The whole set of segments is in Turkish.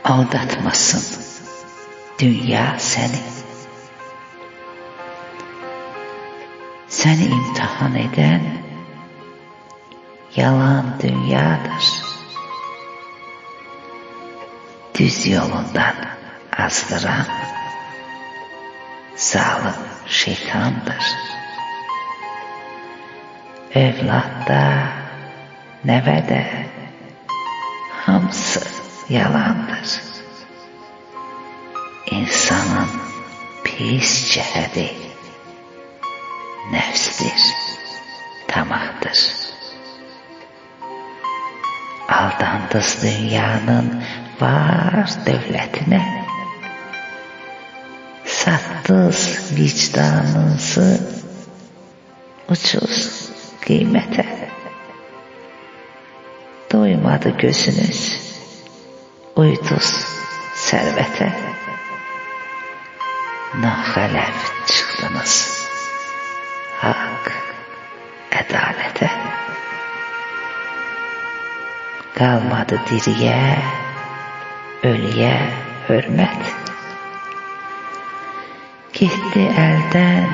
Aldatmasın dünya seni. Seni imtihan eden yalan dünyadır. Düz yolundan azdıran zalim şeytandır. Evlatta, nevede hamısı yalandır. İnsanın pis cəhədi nefsdir, tamahdır. Aldandız dünyanın var dövlətine, sattınız vicdanınızı ucuz kıymete. Doymadı gözünüz, uyduz servete. Naxələf çıxdınız haqq, ədalətə. Qalmadı diriyə, ölüyə hörmət. Getdi əldən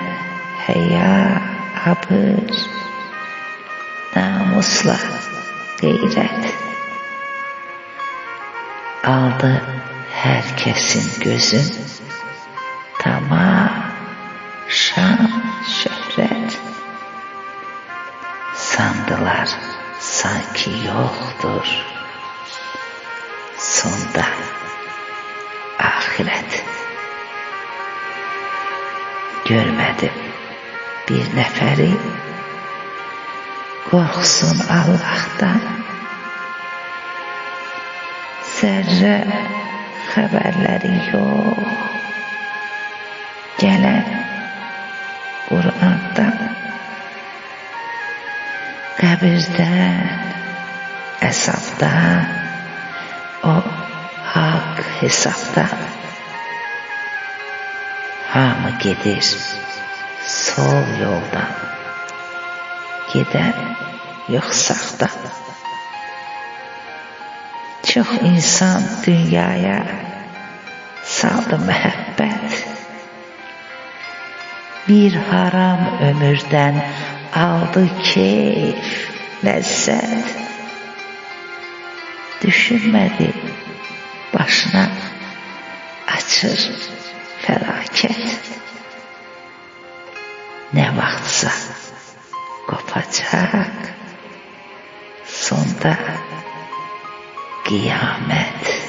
həya, abır, namusla qeyrət. Aldı hər kəsin gözün, tamam, şan, şöhrət. Sandılar sanki yoktur sonda ahiret. Görmedim bir neferi korksun Allah'tan. Zerre haberleri yok gelen Kur'an'dan. Qəbirdən, əsabdan, o haqq hesabdan. Hamı gedir sol yoldan, gedən yox sağdan. Çox insan dünyaya saldı məhəbbət. Bir haram ömürdən aldı keyf, lezzet. Düşünmedi başına açır felaket. Ne vaxtsa kopacak sonda kıyamet.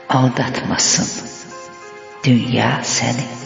Aldatmasın dünya seni.